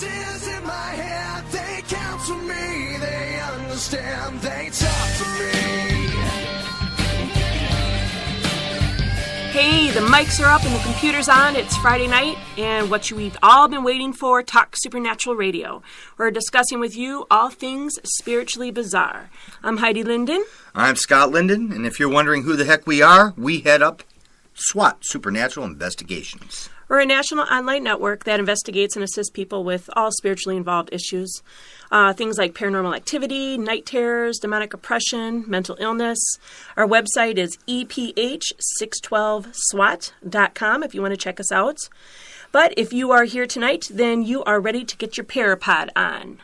Voices in my head, they counsel me, they understand, they talk to me. Hey, the mics are up and the computer's on. It's Friday night, and what we've all been waiting for, Talk Supernatural Radio. We're discussing with you all things spiritually bizarre. I'm Heidi Linden. I'm Scott Linden, and if you're wondering who the heck we are, we head up SWAT, Supernatural Investigations. We're a national online network that investigates and assists people with all spiritually involved issues. Things like paranormal activity, night terrors, demonic oppression, mental illness. Our website is EPH612SWAT.com if you want to check us out. But if you are here tonight, then you are ready to get your Parapod on.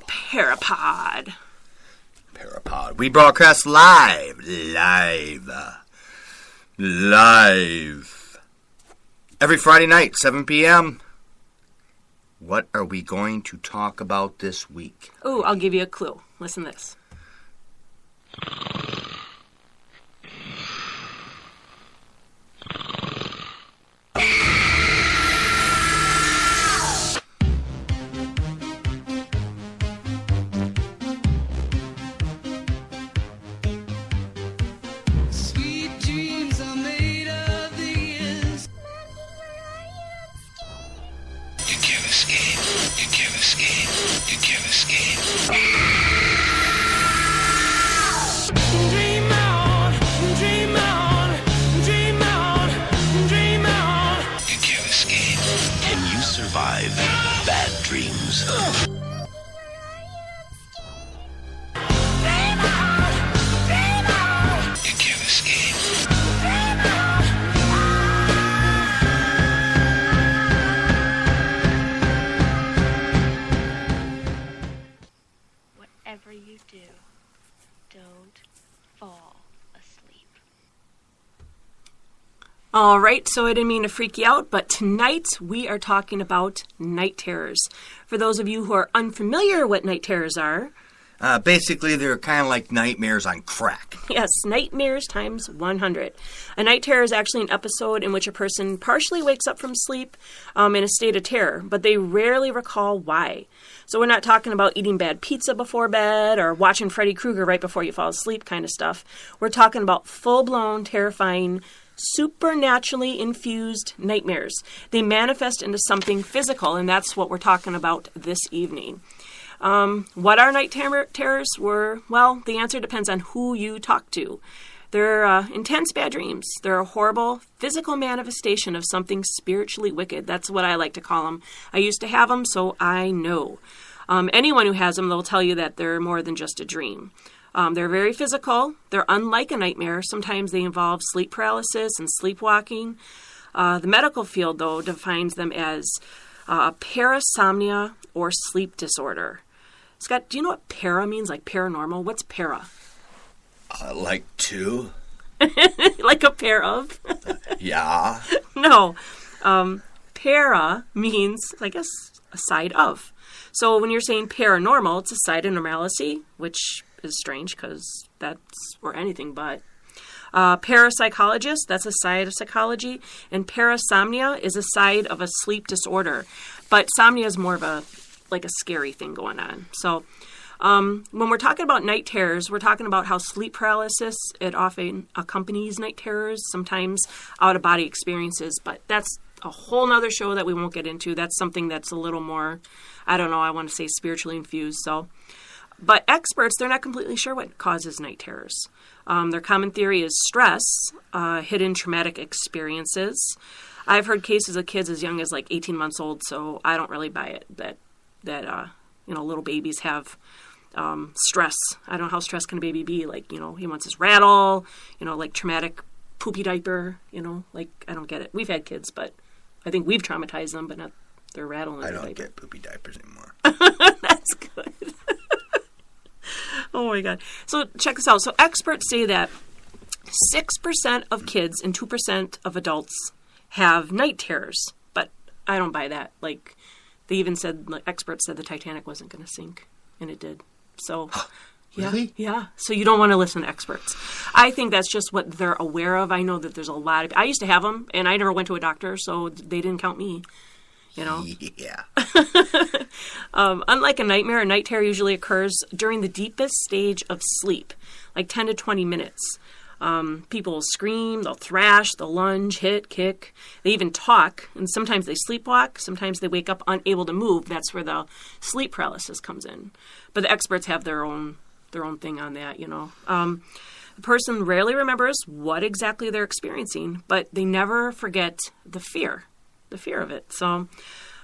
Parapod. We broadcast live. Every Friday night, 7 p.m. What are we going to talk about this week? Ooh, I'll give you a clue. Listen to this. Bad dreams. You can't escape. Whatever you do, don't fall asleep. All right, so I didn't mean to freak you out, but tonight we are talking about night terrors. For those of you who are unfamiliar what night terrors are... Basically, they're kind of like nightmares on crack. Yes, nightmares times 100. A night terror is actually an episode in which a person partially wakes up from sleep in a state of terror, but they rarely recall why. So we're not talking about eating bad pizza before bed or watching Freddy Krueger right before you fall asleep kind of stuff. We're talking about full-blown, terrifying, supernaturally infused nightmares. They manifest into something physical, and that's what we're talking about this evening. What are night terrors? Well, the answer depends on who you talk to. They're intense bad dreams. They're a horrible physical manifestation of something spiritually wicked. That's what I like to call them. I used to have them, so I know. Anyone who has them, they'll tell you that they're more than just a dream. They're very physical. They're unlike a nightmare. Sometimes they involve sleep paralysis and sleepwalking. The medical field, though, defines them as parasomnia or sleep disorder. Scott, do you know what para means, like paranormal? What's para? Like two? Like a pair of? Yeah. No. Para means, I guess, a side of. So when you're saying paranormal, it's a side of normalcy, which is strange because that's or anything but. Parapsychologist, that's a side of psychology, and parasomnia is a side of a sleep disorder. But somnia is more of a scary thing going on. So when we're talking about night terrors, we're talking about how sleep paralysis, it often accompanies night terrors, sometimes out-of-body experiences, but that's a whole nother show that we won't get into. That's something that's a little more, I want to say spiritually infused. So, but experts, they're not completely sure what causes night terrors. Their common theory is stress, hidden traumatic experiences. I've heard cases of kids as young as like 18 months old, so I don't really buy it that little babies have stress. I don't know how stressed can a baby be. Like, he wants his rattle, like traumatic poopy diaper, I don't get it. We've had kids, but I think we've traumatized them, but not their rattle. I don't get poopy diapers anymore. That's good. Oh my God. So check this out. So experts say that 6% of kids and 2% of adults have night terrors, but I don't buy that. Like, they even said, experts said the Titanic wasn't going to sink, and it did. So, Really? Yeah. So you don't want to listen to experts. I think that's just what they're aware of. I know that there's a lot of... I used to have them, and I never went to a doctor, so they didn't count me. you know? Yeah. Unlike a nightmare, a night terror usually occurs during the deepest stage of sleep, like 10 to 20 minutes. People will scream, they'll thrash, they'll lunge, hit, kick. They even talk, and sometimes they sleepwalk. Sometimes they wake up unable to move. That's where the sleep paralysis comes in. But the experts have their own thing on that, you know. The person rarely remembers what exactly they're experiencing, but they never forget the fear of it. So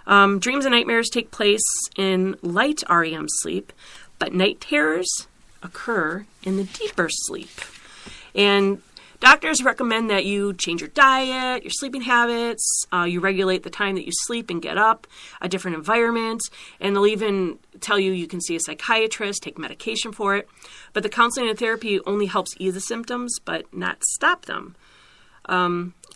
dreams and nightmares take place in light REM sleep, but night terrors occur in the deeper sleep. And doctors recommend that you change your diet, your sleeping habits, you regulate the time that you sleep and get up, a different environment, and they'll even tell you can see a psychiatrist, take medication for it. But the counseling and therapy only helps ease the symptoms, but not stop them.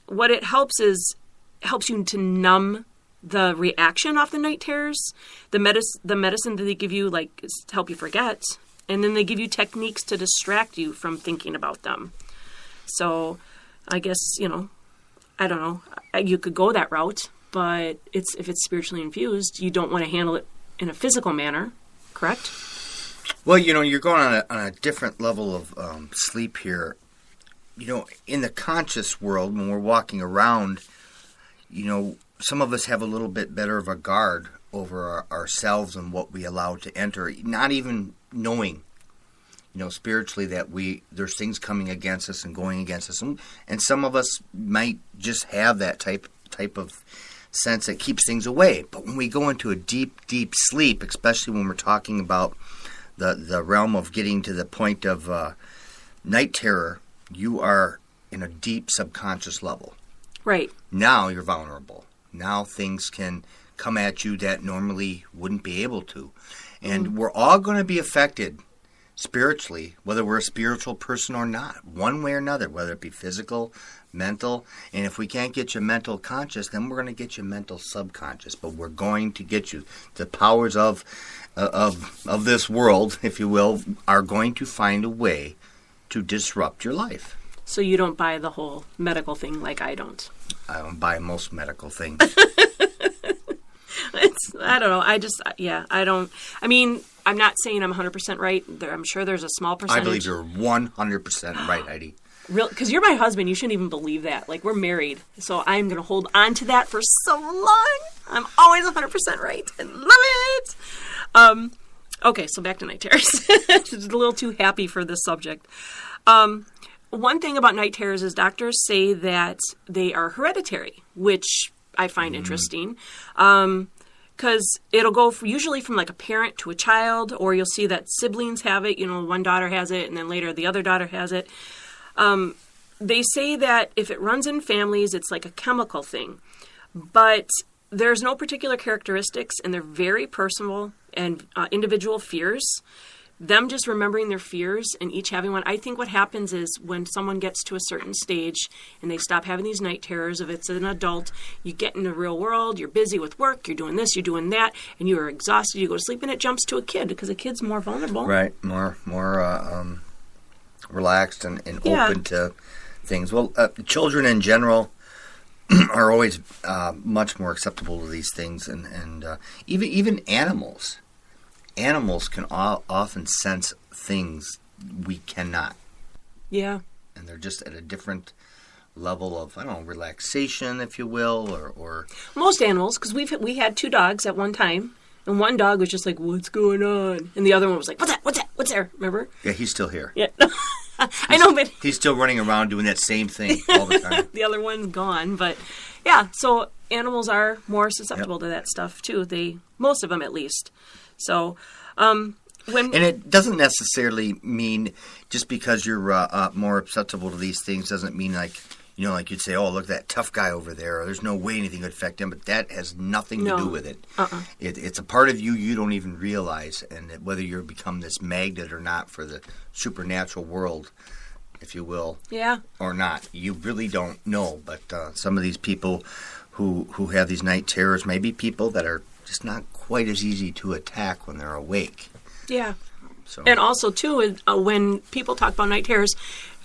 What it helps you to numb the reaction off the night terrors. The medicine that they give you is to help you forget. And then they give you techniques to distract you from thinking about them. So I guess, I don't know, you could go that route, but if it's spiritually infused, you don't want to handle it in a physical manner, correct? Well, you're going on a different level of sleep here. In the conscious world, when we're walking around, some of us have a little bit better of a guard over ourselves and what we allow to enter, not even knowing, spiritually that there's things coming against us and going against us. And some of us might just have that type of sense that keeps things away. But when we go into a deep, deep sleep, especially when we're talking about the realm of getting to the point of night terror, you are in a deep subconscious level. Right. Now you're vulnerable. Now things can come at you that normally wouldn't be able to. And we're all going to be affected spiritually, whether we're a spiritual person or not, one way or another, whether it be physical, mental. And if we can't get you mental conscious, then we're going to get you mental subconscious. But we're going to get you. The powers of this world, if you will, are going to find a way to disrupt your life. So you don't buy the whole medical thing like I don't. I don't buy most medical things. I don't know. I don't. I mean, I'm not saying I'm 100% right. I'm sure there's a small percentage. I believe you're 100% right, Heidi. Real, because you're my husband. You shouldn't even believe that. Like, we're married. So I'm going to hold on to that for so long. I'm always 100% right. I love it. Okay, so back to night terrors. Just a little too happy for this subject. One thing about night terrors is doctors say that they are hereditary, which I find interesting. Because it'll go usually from like a parent to a child, or you'll see that siblings have it. One daughter has it, and then later the other daughter has it. They say that if it runs in families, it's like a chemical thing. But there's no particular characteristics, and they're very personal and individual fears. Them just remembering their fears and each having one. I think what happens is when someone gets to a certain stage and they stop having these night terrors, if it's an adult, you get in the real world, you're busy with work, you're doing this, you're doing that, and you are exhausted, you go to sleep, and it jumps to a kid because a kid's more vulnerable. Right, more relaxed and open to things. Well, children in general are always much more acceptable to these things, and even animals. Animals can often sense things we cannot. Yeah. And they're just at a different level of, relaxation, if you will, or... Most animals, because we had 2 dogs at one time, and one dog was just like, what's going on? And the other one was like, what's there? Remember? Yeah, he's still here. Yeah. I know, but... He's still running around doing that same thing all the time. The other one's gone, but yeah, so animals are more susceptible to that stuff, too. Most of them, at least. So, and it doesn't necessarily mean just because you're more susceptible to these things doesn't mean like you'd say, oh, look at that tough guy over there, or there's no way anything would affect him, but that has nothing to do with it. It's a part of you don't even realize, and whether you become this magnet or not for the supernatural world, if you will, or not, you really don't know. But some of these people who have these night terrors may be people that are just not quite as easy to attack when they're awake. Yeah. So. And also, too, when people talk about night terrors,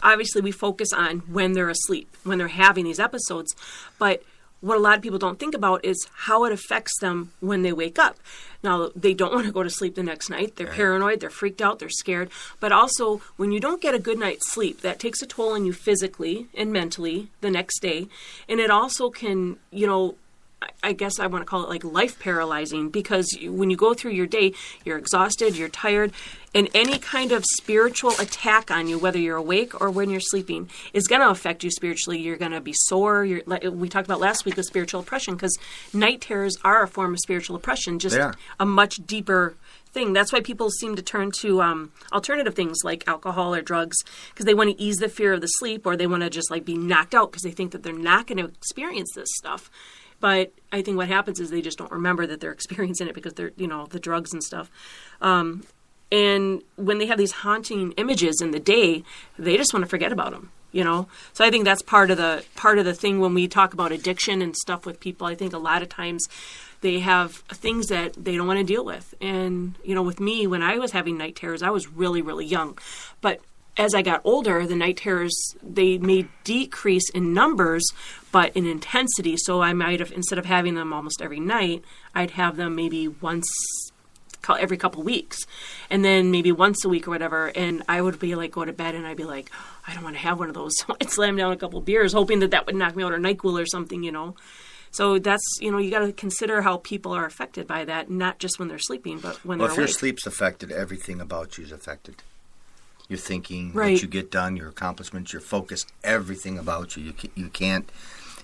obviously we focus on when they're asleep, when they're having these episodes. But what a lot of people don't think about is how it affects them when they wake up. Now, they don't want to go to sleep the next night. They're paranoid, they're freaked out, they're scared. But also, when you don't get a good night's sleep, that takes a toll on you physically and mentally the next day. And it also can, I guess I want to call it like life paralyzing, because when you go through your day, you're exhausted, you're tired, and any kind of spiritual attack on you, whether you're awake or when you're sleeping, is going to affect you spiritually. You're going to be sore. We talked about last week with spiritual oppression, because night terrors are a form of spiritual oppression, just a much deeper thing. That's why people seem to turn to alternative things like alcohol or drugs, because they want to ease the fear of the sleep, or they want to just like be knocked out because they think that they're not going to experience this stuff. But I think what happens is they just don't remember that they're experiencing it because they're, the drugs and stuff. And when they have these haunting images in the day, they just want to forget about them, So I think that's part of the thing when we talk about addiction and stuff with people. I think a lot of times they have things that they don't want to deal with. And, with me, when I was having night terrors, I was really, really young. But as I got older, the night terrors, they may decrease in numbers, but in intensity. So I might have, instead of having them almost every night, I'd have them maybe once every couple weeks, and then maybe once a week or whatever. And I would be like, go to bed, and I'd be like, I don't want to have one of those. So I'd slam down a couple beers, hoping that would knock me out, or NyQuil or something, So that's, you got to consider how people are affected by that, not just when they're sleeping, but when they're awake. If your sleep's affected, everything about you is affected. Your thinking, right. What you get done, your accomplishments, your focus, everything about you. You can't,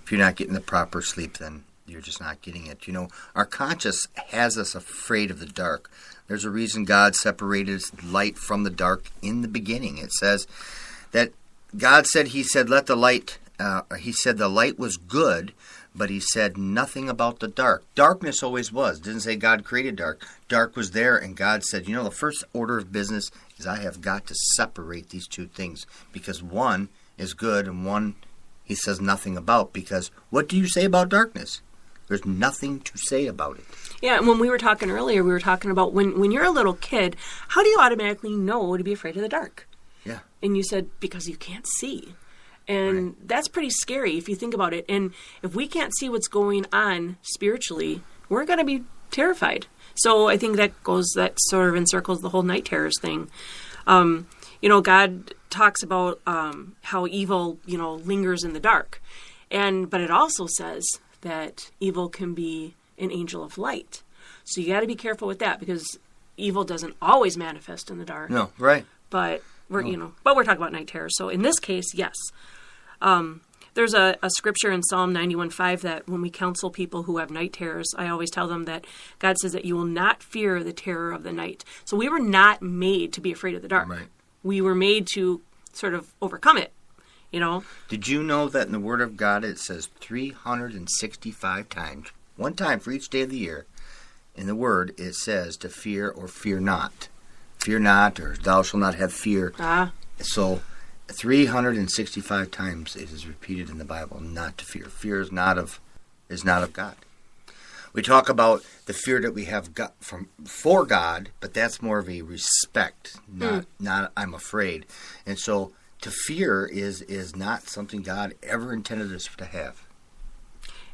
if you're not getting the proper sleep, then you're just not getting it. Our conscience has us afraid of the dark. There's a reason God separated light from the dark in the beginning. It says that God said, He said, let the light, He said the light was good, but He said nothing about the dark. Darkness always was. It didn't say God created dark. Dark was there, and God said, the first order of business is I have got to separate these two things, because one is good and one He says nothing about, because what do you say about darkness? There's nothing to say about it. Yeah, and when we were talking earlier, we were talking about when you're a little kid, how do you automatically know to be afraid of the dark? Yeah. And you said, because you can't see. And that's pretty scary if you think about it. And if we can't see what's going on spiritually, we're going to be terrified. So I think that sort of encircles the whole night terrors thing. God talks about how evil, lingers in the dark. But it also says that evil can be an angel of light. So you got to be careful with that, because evil doesn't always manifest in the dark. No, right. But we're talking about night terrors. So in this case, yes. There's a scripture in Psalm 91:5 that when we counsel people who have night terrors, I always tell them that God says that you will not fear the terror of the night. So we were not made to be afraid of the dark. Right. We were made to sort of overcome it, Did you know that in the Word of God it says 365 times, one time for each day of the year, in the Word it says to fear or fear not. Fear not, or thou shalt not have fear. So 365 times it is repeated in the Bible, not to fear. Fear is not of God. We talk about the fear that we have got for God, but that's more of a respect, not I'm afraid. And so to fear is not something God ever intended us to have,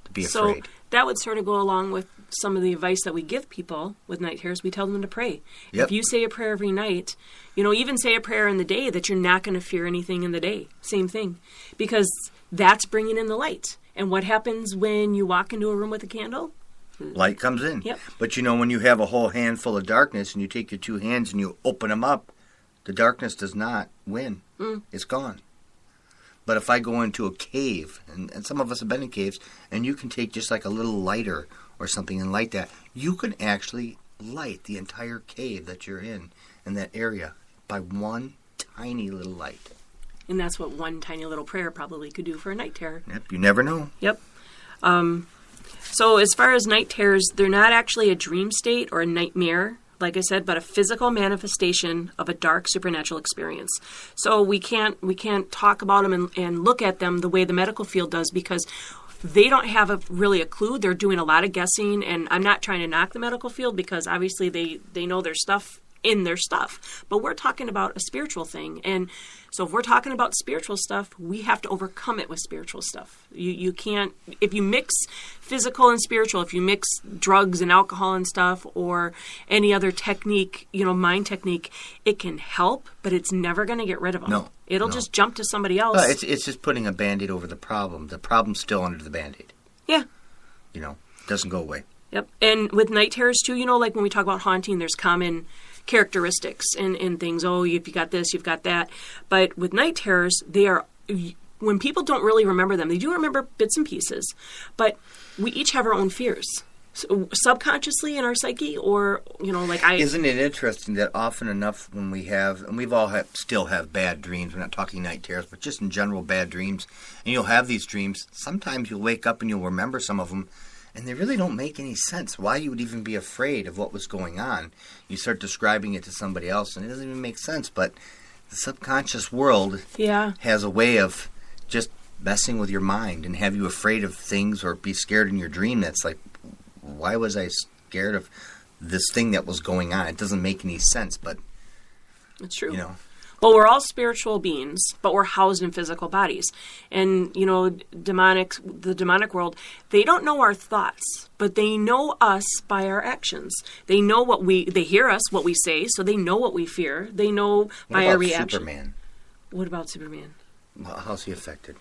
to be afraid. So that would sort of go along with some of the advice that we give people with night terrors. We tell them to pray. Yep. If you say a prayer every night, even say a prayer in the day, that you're not going to fear anything in the day. Same thing. Because that's bringing in the light. And what happens when you walk into a room with a candle? Light comes in. Yep. But when you have a whole handful of darkness and you take your two hands and you open them up, the darkness does not win. It's gone. But if I go into a cave, and some of us have been in caves, and you can take just like a little lighter or something and light that, you can actually light the entire cave that you're in that area by one tiny little light. And that's what one tiny little prayer probably could do for a night terror. Yep, you never know. Yep. So as far as night terrors, they're not actually a dream state or a nightmare, like I said, but a physical manifestation of a dark supernatural experience. So we can't talk about them and look at them the way the medical field does, because they don't have really a clue. They're doing a lot of guessing, and I'm not trying to knock the medical field, because obviously they know their stuff in their stuff. But we're talking about a spiritual thing. And so if we're talking about spiritual stuff, we have to overcome it with spiritual stuff. You can't, if you mix physical and spiritual, if you mix drugs and alcohol and stuff or any other technique, mind technique, it can help, but it's never going to get rid of them. No. It'll just jump to somebody else. It's just putting a Band-Aid over the problem. The problem's still under the Band-Aid. Yeah. It doesn't go away. Yep. And with night terrors too, like when we talk about haunting, there's common characteristics and things. Oh, if you got this, you've got that. But with night terrors, they are, when people don't really remember them, they do remember bits and pieces, but we each have our own fears. So, subconsciously in our psyche, or, Isn't it interesting that often enough when we have, and we've all still have bad dreams, we're not talking night terrors, but just in general bad dreams, and you'll have these dreams, sometimes you'll wake up and you'll remember some of them, and they really don't make any sense. Why you would even be afraid of what was going on. You start describing it to somebody else, and it doesn't even make sense, but the subconscious world has a way of just messing with your mind and have you afraid of things or be scared in your dream. That's like, why was I scared of this thing that was going on? It doesn't make any sense, but it's true. Well, we're all spiritual beings, but we're housed in physical bodies. And, the demonic world, they don't know our thoughts, but they know us by our actions. They know they hear us, what we say, so they know what we fear. They know by our reaction. Superman? What about Superman? How's he affected?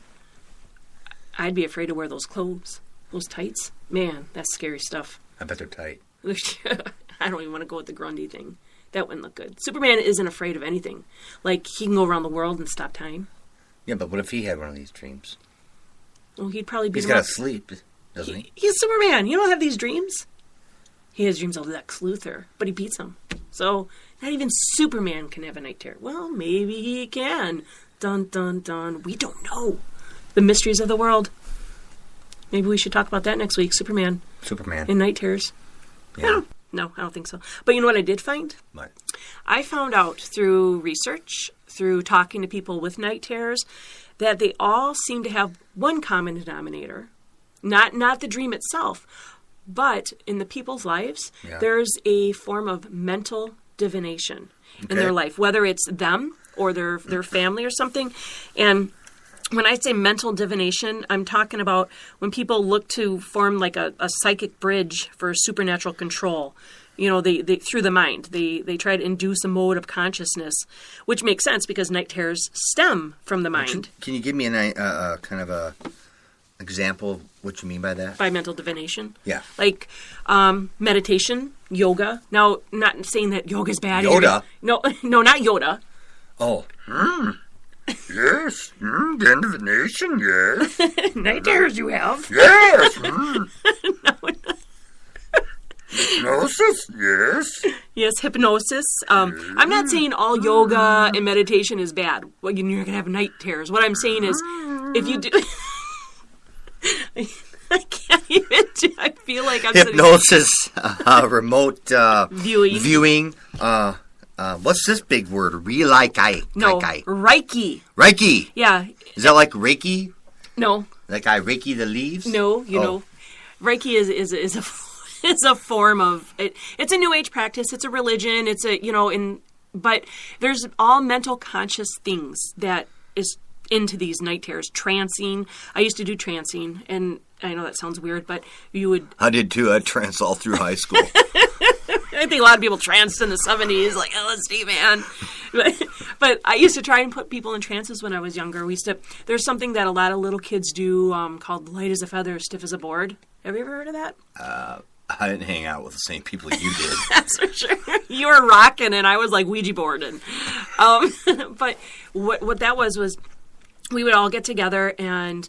I'd be afraid to wear those clothes, those tights. Man, that's scary stuff. I bet they're tight. I don't even want to go with the Grundy thing. That wouldn't look good. Superman isn't afraid of anything. Like, he can go around the world and stop time. Yeah, but what if he had one of these dreams? Well, he'd probably be... He's got to sleep, doesn't he? He's Superman. You don't have these dreams. He has dreams of Lex Luthor, but he beats him. So, not even Superman can have a night terror. Well, maybe he can. Dun, dun, dun. We don't know. The mysteries of the world. Maybe we should talk about that next week. Superman. And night terrors. Yeah. No, I don't think so. But you know what I did find? What? I found out through research, through talking to people with night terrors, that they all seem to have one common denominator. Not the dream itself, but in the people's lives, there's a form of mental divination in their life, whether it's them or their family or something. And when I say mental divination, I'm talking about when people look to form like a psychic bridge for supernatural control. They through the mind. They try to induce a mode of consciousness, which makes sense because night terrors stem from the mind. Can you give me a kind of a example of what you mean by that? By mental divination? Yeah. Like meditation, yoga. Now, not saying that yoga is bad. Yoda? No, not Yoda. Oh. Yes. Divination, yes. Night terrors you have. Yes. No. Hypnosis, yes. Yes, hypnosis. I'm not saying all yoga and meditation is bad. Well, you're going to have night terrors. What I'm saying is, if you do... I can't even do... I feel like I'm hypnosis, remote viewing. What's this big word? Reiki. No, Reiki. Reiki. Yeah. Is that like Reiki? No. Like I Reiki the leaves? No, know, Reiki is a form of it. It's a New Age practice. It's a religion. It's but there's all mental conscious things that is into these night terrors. Trancing. I used to do trancing, and I know that sounds weird, but you would. I did too. I tranced all through high school. I think a lot of people tranced in the 70s, like LSD, man. But I used to try and put people in trances when I was younger. There's something that a lot of little kids do called light as a feather, stiff as a board. Have you ever heard of that? I didn't hang out with the same people you did. That's for sure. You were rocking, and I was like Ouija boarding. But what that was we would all get together and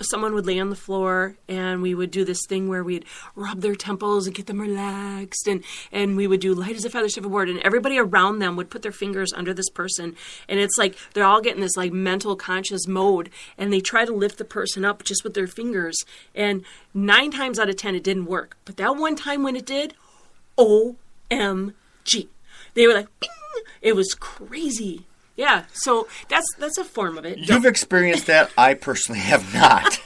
someone would lay on the floor and we would do this thing where we'd rub their temples and get them relaxed and we would do light as a feather, stiff as a board, and everybody around them would put their fingers under this person, and it's like they're all getting this like mental conscious mode, and they try to lift the person up just with their fingers, and 9 times out of 10 it didn't work, but that one time when it did, OMG, they were like, bing! It was crazy. Yeah, so that's a form of it. You've experienced that. I personally have not.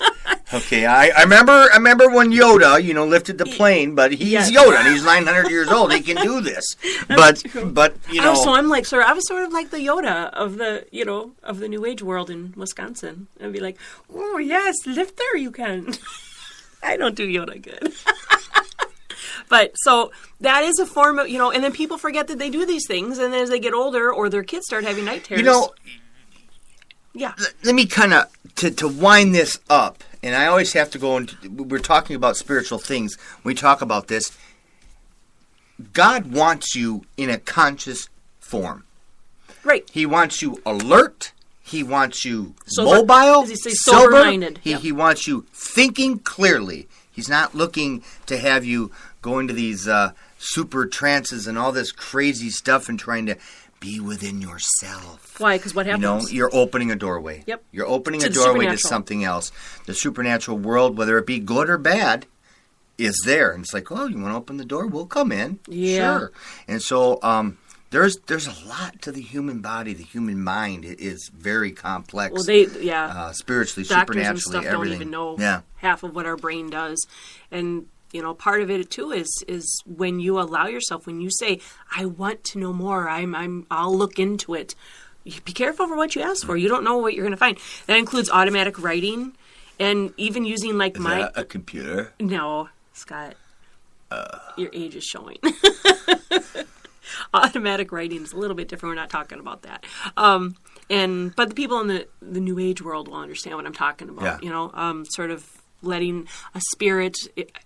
Okay, I remember when Yoda, lifted the plane, but he's Yoda and he's 900 years old. He can do this. But So I'm like, I was sort of like the Yoda of the, of the New Age world in Wisconsin. I'd be like, oh yes, lift there you can. I don't do Yoda good. But so that is a form of, and then people forget that they do these things, and as they get older or their kids start having night terrors. Yeah. Let me kind of, to wind this up, and I always have to go into, we're talking about spiritual things. When we talk about this, God wants you in a conscious form. Right. He wants you alert. He wants you mobile, does he say sober-minded? He wants you thinking clearly. He's not looking to have you go into these super trances and all this crazy stuff and trying to be within yourself. Why? Because what happens? You're opening a doorway. Yep. You're opening a doorway to something else. The supernatural world, whether it be good or bad, is there. And it's like, oh, you want to open the door? We'll come in. Yeah. Sure. And so there's a lot to the human body. The human mind is very complex. Well, spiritually, doctors supernaturally, and stuff everything. don't even know half of what our brain does. And part of it too is when you allow yourself, when you say, I want to know more, I'll look into it. Be careful for what you ask for. You don't know what you're going to find. That includes automatic writing and even using like is that a computer? No, Scott. Your age is showing. Automatic writing is a little bit different. We're not talking about that. But the people in the New Age world will understand what I'm talking about. Yeah. Sort of letting a spirit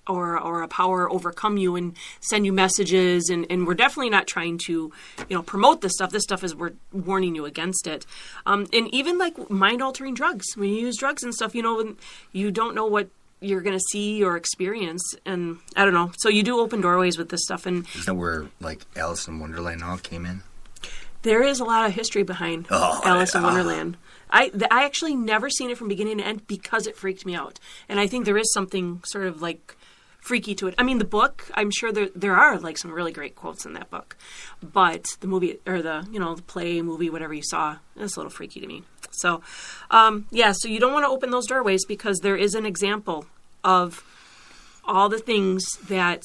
or a power overcome you and send you messages. And we're definitely not trying to, promote this stuff. This stuff is, we're warning you against it. And even like mind-altering drugs. When you use drugs and stuff, you don't know what you're going to see or experience. And I don't know. So you do open doorways with this stuff. And isn't that where like Alice in Wonderland all came in? There is a lot of history behind Alice in Wonderland. I actually never seen it from beginning to end because it freaked me out. And I think there is something sort of like freaky to it. I mean, the book, I'm sure there are like some really great quotes in that book. But the movie, or the play, movie, whatever you saw, it's a little freaky to me. So, so you don't want to open those doorways because there is an example of all the things that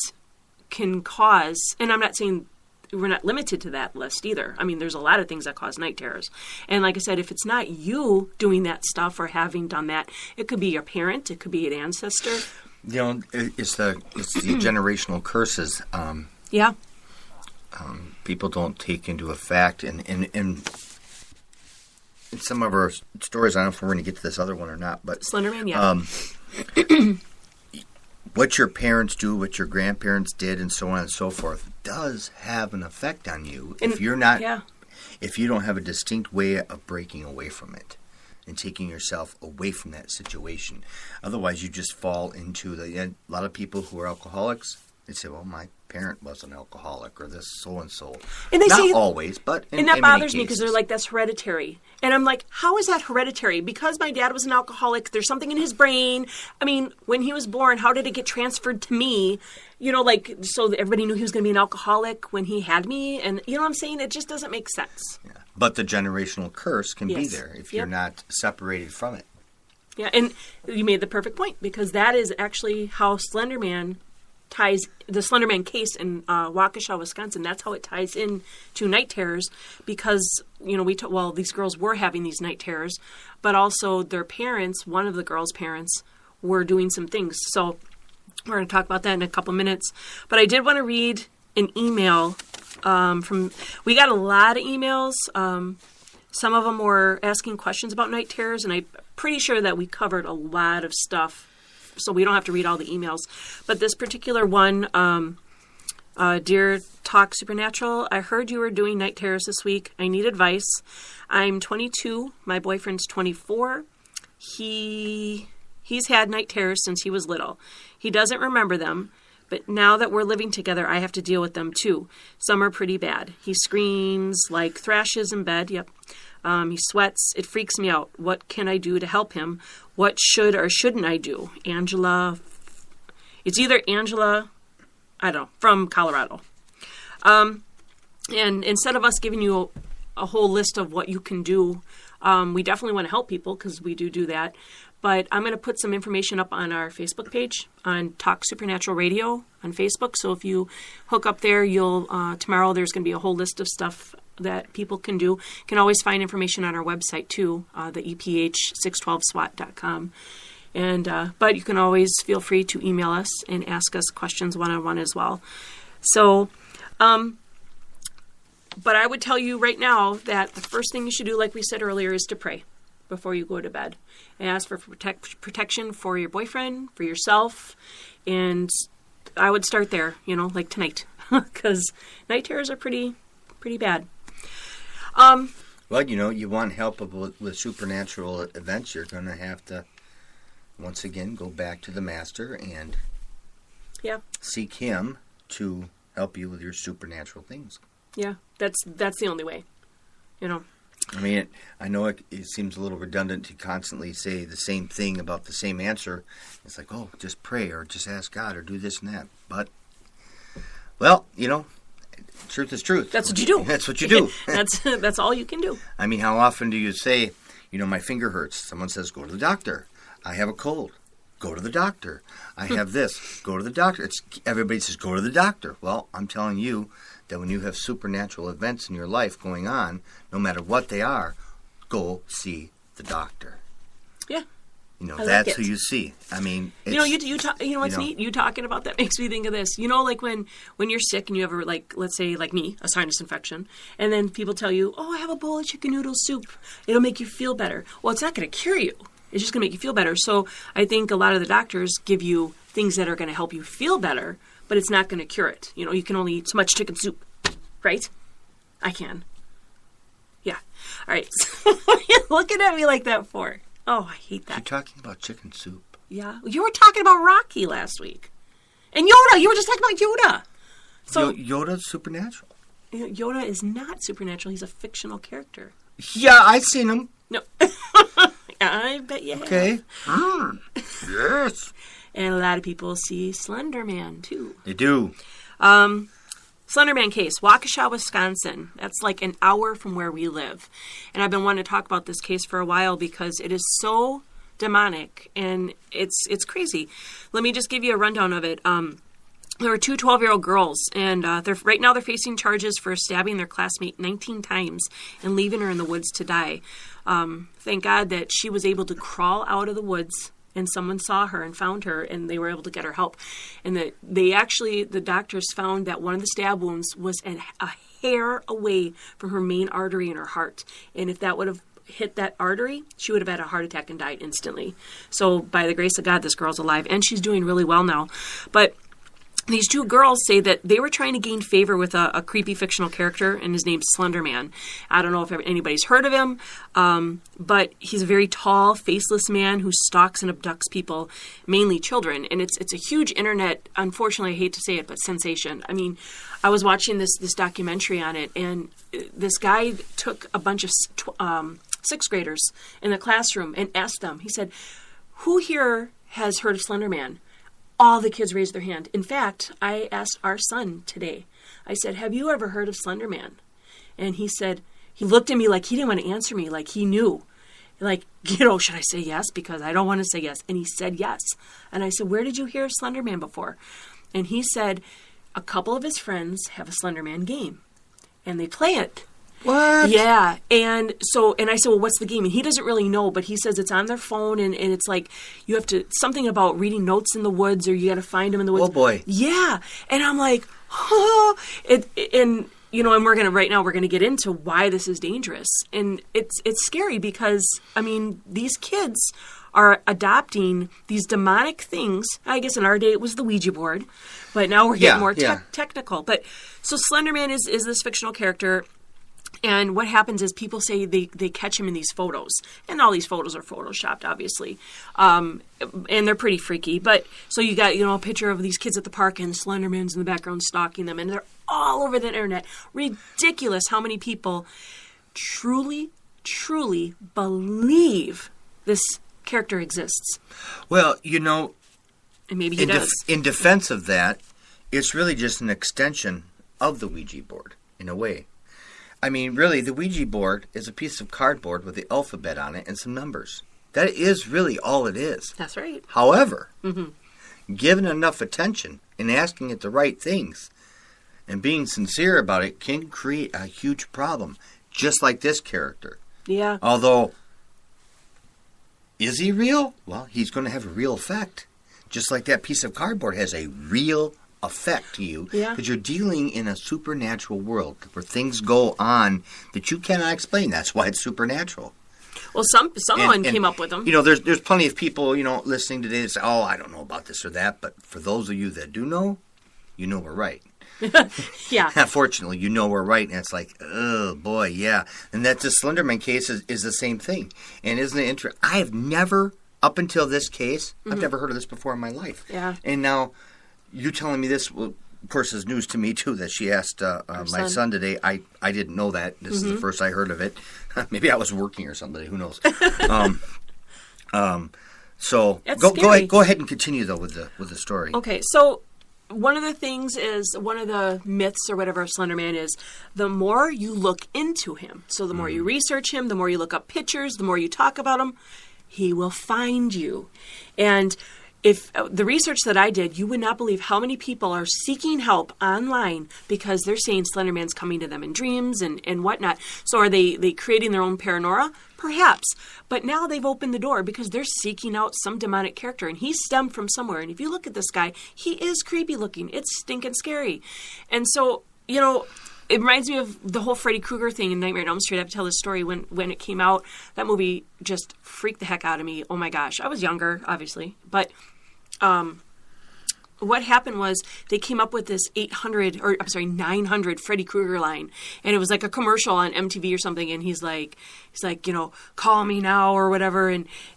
can cause, and I'm not saying we're not limited to that list either. I mean, there's a lot of things that cause night terrors. And like I said, if it's not you doing that stuff or having done that, it could be your parent, it could be an ancestor. It's the generational curses. Yeah. People don't take into effect, and in some of our stories, I don't know if we're going to get to this other one or not, but Slenderman, yeah. What your parents do, what your grandparents did, and so on and so forth, does have an effect on you if you're not, if you don't have a distinct way of breaking away from it and taking yourself away from that situation. Otherwise, you just fall into a lot of people who are alcoholics. They say, "Well, my parent was an alcoholic," or this so and so. And they not say, always, but in that many bothers me cases. because they're like, "That's hereditary," and I'm like, "How is that hereditary? Because my dad was an alcoholic. There's something in his brain. I mean, when he was born, how did it get transferred to me? So that everybody knew he was going to be an alcoholic when he had me, and you know what I'm saying? It just doesn't make sense." Yeah. But the generational curse can be there if you're not separated from it. Yeah, and you made the perfect point because that is actually how Slenderman ties the Slenderman Case in Waukesha, Wisconsin. That's how it ties in to night terrors because these girls were having these night terrors, but also their parents, one of the girls' parents, were doing some things. So we're going to talk about that in a couple minutes. But I did want to read an email we got a lot of emails. Some of them were asking questions about night terrors, and I'm pretty sure that we covered a lot of stuff, so we don't have to read all the emails. But this particular one, Dear Talk Supernatural, I heard you were doing night terrors this week. I need advice. I'm 22. My boyfriend's 24. He's had night terrors since he was little. He doesn't remember them, but now that we're living together, I have to deal with them too. Some are pretty bad. He screams like thrashes in bed. Yep. He sweats. It freaks me out. What can I do to help him? What should or shouldn't I do? Angela. It's either Angela, I don't know, from Colorado. And instead of us giving you a whole list of what you can do, we definitely want to help people because we do that. But I'm going to put some information up on our Facebook page on Talk Supernatural Radio on Facebook. So if you hook up there, you'll tomorrow there's going to be a whole list of stuff that people can do. You can always find information on our website too, the EPH612SWAT.com. And but you can always feel free to email us and ask us questions one-on-one as well. So, but I would tell you right now that the first thing you should do, like we said earlier, is to pray before you go to bed. And ask for protection for your boyfriend, for yourself, and I would start there, like tonight, because night terrors are pretty bad. Well, you want help with supernatural events, you're going to have to, once again, go back to the Master and seek him to help you with your supernatural things. Yeah, that's the only way, I mean, I know it seems a little redundant to constantly say the same thing about the same answer. It's like, oh, just pray or just ask God or do this and that. But, well, truth is truth. That's what you do. That's what you do. That's all you can do. I mean, how often do you say, my finger hurts? Someone says, go to the doctor. I have a cold. Go to the doctor. I have this. Go to the doctor. Everybody says, go to the doctor. Well, I'm telling you that when you have supernatural events in your life going on, no matter what they are, go see the doctor. Yeah. That's who you see. I mean, what's neat? You talking about that makes me think of this. Like when you're sick and you have let's say like me, a sinus infection, and then people tell you, oh, I have a bowl of chicken noodle soup. It'll make you feel better. Well, it's not going to cure you. It's just going to make you feel better. So I think a lot of the doctors give you things that are going to help you feel better, but it's not going to cure it. You can only eat so much chicken soup, right? I can. Yeah. All right. What are you looking at me like that for? Oh, I hate that. You're talking about chicken soup. Yeah. You were talking about Rocky last week. And Yoda. You were just talking about Yoda. So Yoda's supernatural. Yoda is not supernatural. He's a fictional character. Yeah, I've seen him. No. I bet you have. Okay. Yes. And a lot of people see Slenderman, too. They do. Slenderman Case, Waukesha, Wisconsin. That's like an hour from where we live. And I've been wanting to talk about this case for a while because it is so demonic and it's crazy. Let me just give you a rundown of it. There were two 12-year-old girls, and right now they're facing charges for stabbing their classmate 19 times and leaving her in the woods to die. Thank God that she was able to crawl out of the woods, and someone saw her and found her, and they were able to get her help. And the doctors found that one of the stab wounds was a hair away from her main artery in her heart. And if that would have hit that artery, she would have had a heart attack and died instantly. So by the grace of God, this girl's alive, and she's doing really well now. But these two girls say that they were trying to gain favor with a creepy fictional character, and his name's Slenderman. I don't know if anybody's heard of him, but he's a very tall, faceless man who stalks and abducts people, mainly children. And it's a huge internet, unfortunately, I hate to say it, but sensation. I mean, I was watching this documentary on it, and this guy took a bunch of sixth graders in the classroom and asked them, he said, who here has heard of Slenderman? All the kids raised their hand. In fact, I asked our son today, I said, have you ever heard of Slenderman? And he said, he looked at me like he didn't want to answer me, like he knew. Like, should I say yes? Because I don't want to say yes. And he said yes. And I said, where did you hear of Slenderman before? And he said, a couple of his friends have a Slenderman game. And they play it. What? Yeah. And I said, well, what's the game? And he doesn't really know, but he says it's on their phone, and it's like you have to, something about reading notes in the woods, or you got to find them in the woods. Oh, boy. Yeah. And I'm like, oh. And we're going to get into why this is dangerous. And it's scary because, I mean, these kids are adopting these demonic things. I guess in our day it was the Ouija board, but now we're getting more technical. But so Slenderman is this fictional character. And what happens is people say they catch him in these photos. And all these photos are photoshopped, obviously. And they're pretty freaky. But so you got, a picture of these kids at the park and Slenderman's in the background stalking them. And they're all over the internet. Ridiculous how many people truly, truly believe this character exists. Well, and maybe he does. In defense of that, it's really just an extension of the Ouija board, in a way. I mean, really, the Ouija board is a piece of cardboard with the alphabet on it and some numbers. That is really all it is. That's right. However, given enough attention and asking it the right things and being sincere about it can create a huge problem, just like this character. Yeah. Although, is he real? Well, he's going to have a real effect. Just like that piece of cardboard has a real effect to you. Yeah. Because you're dealing in a supernatural world where things go on that you cannot explain. That's why it's supernatural. Well, someone came up with them. You know, there's plenty of people, you know, listening today that say, oh, I don't know about this or that. But for those of you that do know, you know we're right. Yeah. Fortunately, you know we're right. And it's like, oh, boy, yeah. And that the Slenderman case is the same thing. And isn't it interesting? I have never, up until this case, I've never heard of this before in my life. Yeah. And now, you telling me this, well, of course, is news to me, too, that she asked my son today. I didn't know that. This is the first I heard of it. Maybe I was working or something. Who knows? So go ahead and continue, though, with the story. Okay, so one of the things is, one of the myths or whatever of Slenderman is, the more you look into him, so the more you research him, the more you look up pictures, the more you talk about him, he will find you. And if the research that I did, you would not believe how many people are seeking help online because they're saying Slenderman's coming to them in dreams and whatnot. So are they creating their own paranoia? Perhaps. But now they've opened the door because they're seeking out some demonic character, and he stemmed from somewhere. And if you look at this guy, he is creepy looking. It's stinking scary. And so, you know, it reminds me of the whole Freddy Krueger thing in Nightmare on Elm Street. I have to tell this story. When it came out, that movie just freaked the heck out of me. Oh my gosh. I was younger, obviously. But what happened was they came up with this 900 Freddy Krueger line. And it was like a commercial on MTV or something. And he's like, you know, call me now or whatever.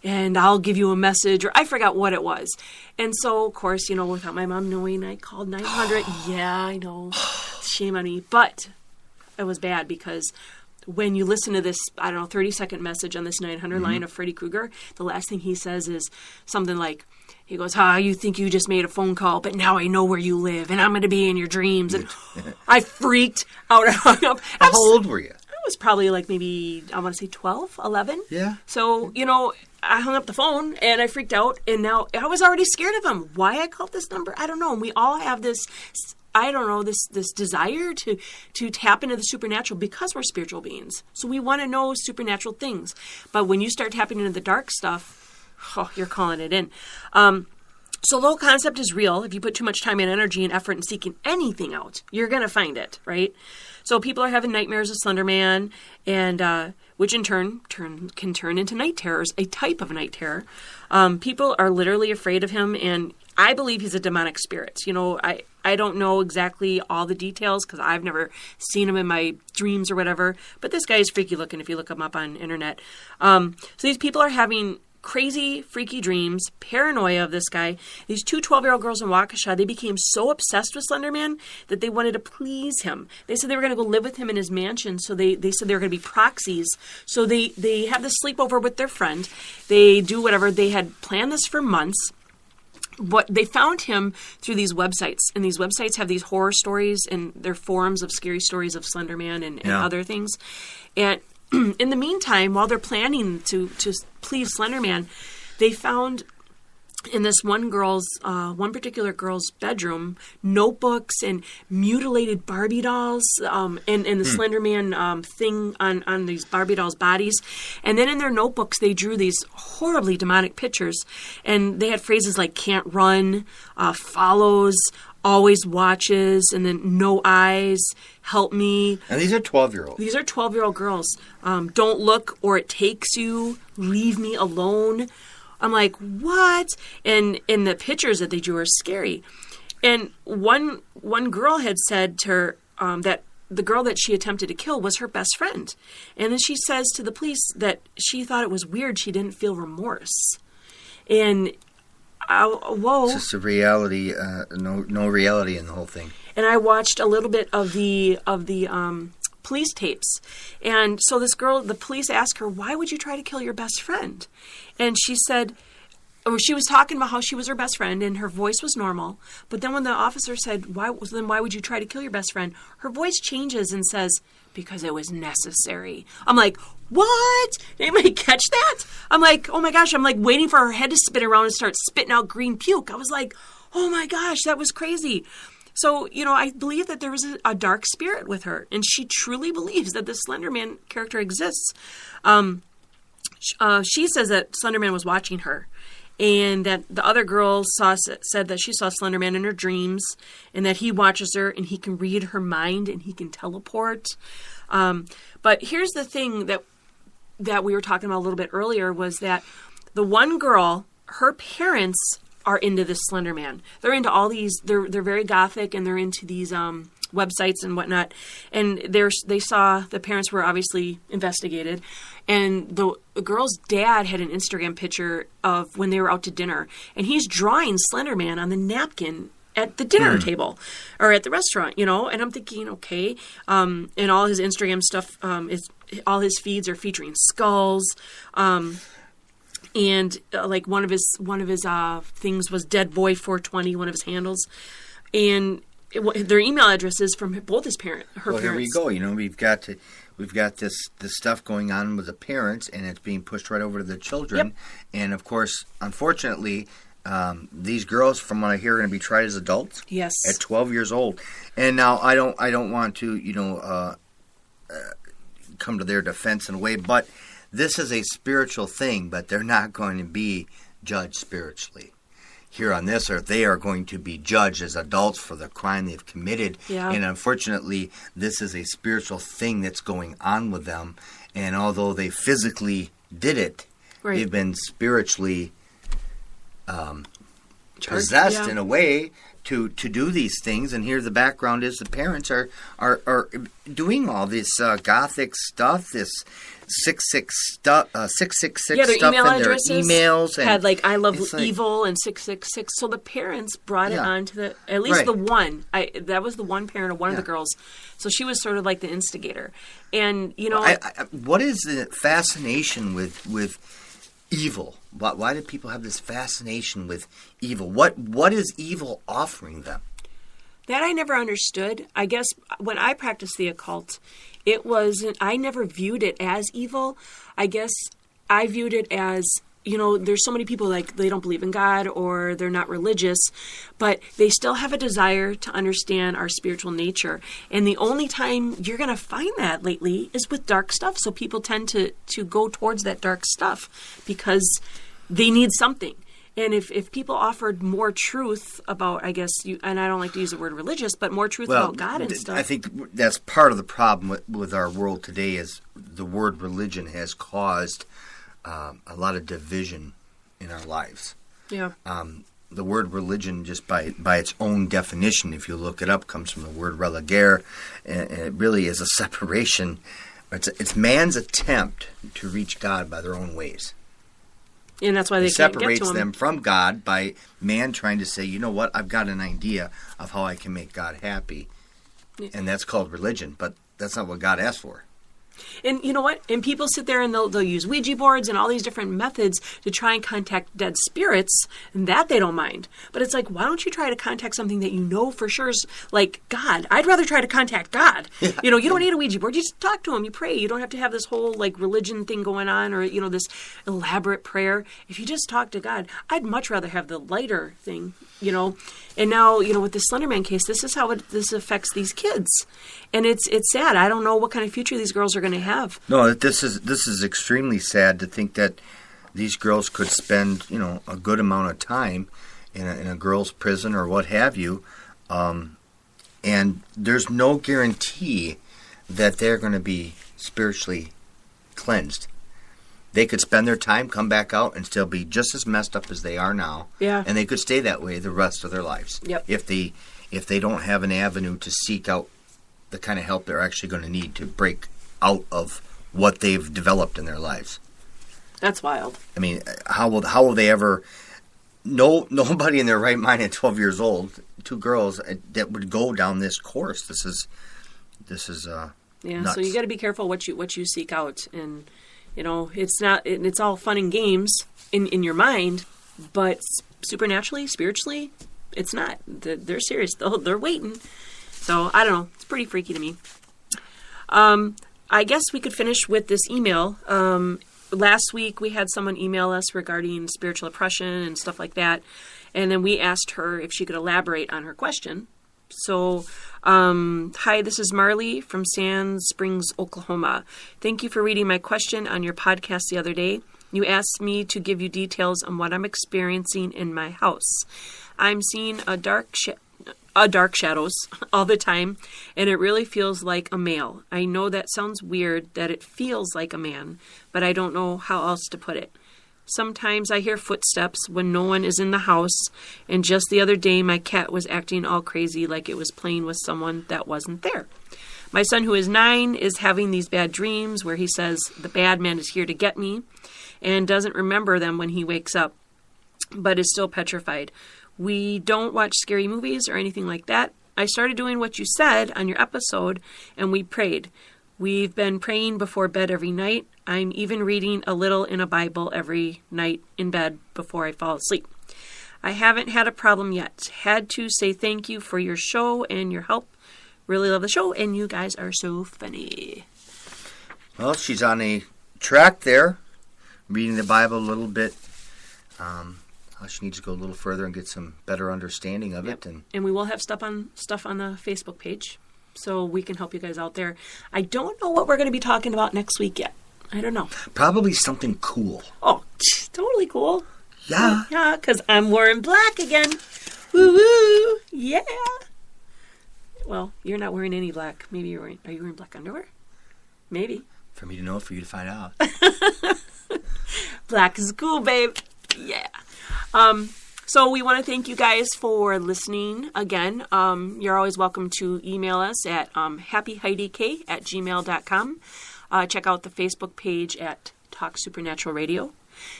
And I'll give you a message. Or I forgot what it was. And so, of course, you know, without my mom knowing, I called 900. Yeah, I know. Shame on me. But it was bad because when you listen to this, 30-second message on this 900 line of Freddy Krueger, the last thing he says is something like, he goes, you think you just made a phone call, but now I know where you live, and I'm going to be in your dreams. And I freaked out. I hung up. How old were you? I was probably like maybe, I want to say 12, 11. Yeah. So, you know, I hung up the phone, and I freaked out, and now I was already scared of him. Why I called this number, I don't know. And we all have this, this desire to tap into the supernatural because we're spiritual beings. So we want to know supernatural things. But when you start tapping into the dark stuff, you're calling it in. So low concept is real. If you put too much time and energy and effort in seeking anything out, you're going to find it, right? So people are having nightmares of Slenderman, and which in turn can turn into night terrors, a type of night terror. People are literally afraid of him, and I believe he's a demonic spirit. You know, I don't know exactly all the details because I've never seen him in my dreams or whatever, but this guy is freaky looking if you look him up on internet. So these people are having crazy, freaky dreams, paranoia of this guy. These two 12-year-old girls in Waukesha, they became so obsessed with Slenderman that they wanted to please him. They said they were going to go live with him in his mansion, so they said they were going to be proxies. So they have this sleepover with their friend. They do whatever. They had planned this for months. What they found him through these websites, and these websites have these horror stories, and they're forums of scary stories of Slenderman and other things. And in the meantime, while they're planning to please Slenderman, they found in this one particular girl's bedroom, notebooks and mutilated Barbie dolls, and the Slenderman thing on these Barbie dolls' bodies. And then in their notebooks, they drew these horribly demonic pictures. And they had phrases like can't run, follows, always watches, and then no eyes, help me. And these are 12-year-olds. These are 12-year-old girls. Don't look or it takes you. Leave me alone. I'm like, what? And the pictures that they drew are scary. And one girl had said to her that the girl that she attempted to kill was her best friend. And then she says to the police that she thought it was weird she didn't feel remorse. And whoa. It's just a reality, no reality in the whole thing. And I watched a little bit of the police tapes. And so this girl, the police asked her, why would you try to kill your best friend? And she said, she was talking about how she was her best friend and her voice was normal. But then when the officer said, why would you try to kill your best friend? Her voice changes and says, because it was necessary. I'm like, what? Did anybody catch that? I'm like, oh my gosh. I'm like waiting for her head to spin around and start spitting out green puke. I was like, oh my gosh, that was crazy. So, I believe that there was a dark spirit with her, and she truly believes that the Slenderman character exists. She says that Slenderman was watching her, and that the other girl said that she saw Slenderman in her dreams, and that he watches her, and he can read her mind, and he can teleport. But here's the thing that we were talking about a little bit earlier, was that the one girl, her parents are into this Slenderman. They're into all these, they're very gothic, and they're into these websites and whatnot. And they saw, the parents were obviously investigated, and the girl's dad had an Instagram picture of when they were out to dinner, and he's drawing Slenderman on the napkin at the dinner table or at the restaurant, and I'm thinking, okay, and all his Instagram stuff all his feeds are featuring skulls, and like one of his things was Dead Boy 420, one of his handles, and their email addresses from both his parents. Well, here we go. We've got this stuff going on with the parents, and it's being pushed right over to the children. Yep. And of course, unfortunately, these girls, from what I hear, are going to be tried as adults. Yes. At 12 years old. And now I don't want to come to their defense in a way, but this is a spiritual thing, but they're not going to be judged spiritually here on this earth. They are going to be judged as adults for the crime they've committed. Yeah. And unfortunately, this is a spiritual thing that's going on with them. And although they physically did it, right, they've been spiritually possessed in a way to do these things. And here the background is the parents are doing all this gothic stuff, this 666 their stuff email in their addresses emails, and had like I love evil and 666. So the parents brought it on to at least the one. That was the one parent of one of the girls. So she was sort of like the instigator. And what is the fascination with evil? Why do people have this fascination with evil? What is evil offering them? That I never understood. I guess when I practiced the occult, I never viewed it as evil. I guess I viewed it as, there's so many people like they don't believe in God or they're not religious, but they still have a desire to understand our spiritual nature. And the only time you're going to find that lately is with dark stuff. So people tend to go towards that dark stuff because they need something. And if people offered more truth about, I guess, and I don't like to use the word religious, but more truth about God and stuff. I think that's part of the problem with our world today is the word religion has caused a lot of division in our lives. Yeah. The word religion, just by its own definition, if you look it up, comes from the word religare, and it really is a separation. It's man's attempt to reach God by their own ways. And that's why they it can't separates get to him. them from God by man trying to say, you know what, I've got an idea of how I can make God happy. Yeah. And that's called religion, but that's not what God asked for. And you know what? And people sit there and they'll use Ouija boards and all these different methods to try and contact dead spirits, and that they don't mind. But it's like, why don't you try to contact something that you know for sure is like God? I'd rather try to contact God. Yeah. You don't need a Ouija board. You just talk to him. You pray. You don't have to have this whole like religion thing going on or, this elaborate prayer. If you just talk to God, I'd much rather have the lighter thing, And now, with the Slenderman case, this is how this affects these kids. And it's sad. I don't know what kind of future these girls are going to have. No, this is extremely sad to think that these girls could spend, a good amount of time in a girls' prison or what have you, and there's no guarantee that they're going to be spiritually cleansed. They could spend their time, come back out, and still be just as messed up as they are now. Yeah. And they could stay that way the rest of their lives. Yep. If they don't have an avenue to seek out the kind of help they're actually going to need to break out of what they've developed in their lives. That's wild. I mean, how will they ever? Nobody in their right mind at 12 years old, two girls that would go down this course. This is nuts. So you got to be careful what you seek out, and it's not. It's all fun and games in your mind, But supernaturally, spiritually, it's not. They're serious. They're waiting. So, I don't know. It's pretty freaky to me. I guess we could finish with this email. Last week, we had someone email us regarding spiritual oppression and stuff like that. And then we asked her if she could elaborate on her question. So, hi, this is Marley from Sand Springs, Oklahoma. Thank you for reading my question on your podcast the other day. You asked me to give you details on what I'm experiencing in my house. I'm seeing dark shadows all the time, and it really feels like a male. I know that sounds weird that it feels like a man, but I don't know how else to put it. Sometimes I hear footsteps when no one is in the house, and just the other day my cat was acting all crazy like it was playing with someone that wasn't there. My son, who is 9, is having these bad dreams where he says the bad man is here to get me and doesn't remember them when he wakes up, but is still petrified. We don't watch scary movies or anything like that. I started doing what you said on your episode, and we prayed. We've been praying before bed every night. I'm even reading a little in a Bible every night in bed before I fall asleep. I haven't had a problem yet. Had to say thank you for your show and your help. Really love the show, and you guys are so funny. Well, she's on a track there, reading the Bible a little bit. She needs to go a little further and get some better understanding of it. And we will have stuff on the Facebook page, so we can help you guys out there. I don't know what we're going to be talking about next week yet. I don't know. Probably something cool. Oh, totally cool. Yeah. Yeah, because I'm wearing black again. Woo-woo. Yeah. Well, you're not wearing any black. Maybe are you wearing black underwear? Maybe. For me to know, for you to find out. Black is cool, babe. Yeah. So we want to thank you guys for listening again. You're always welcome to email us at happyheidik@gmail.com. Check out the Facebook page at Talk Supernatural Radio.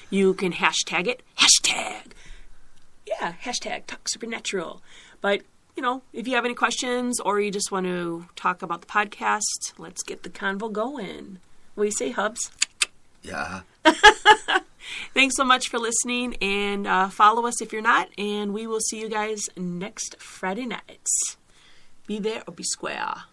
You can hashtag it. Hashtag Talk Supernatural. But, if you have any questions or you just want to talk about the podcast, let's get the convo going. What do you say, Hubs? Yeah. Thanks so much for listening, and follow us if you're not, and we will see you guys next Friday nights. Be there or be square.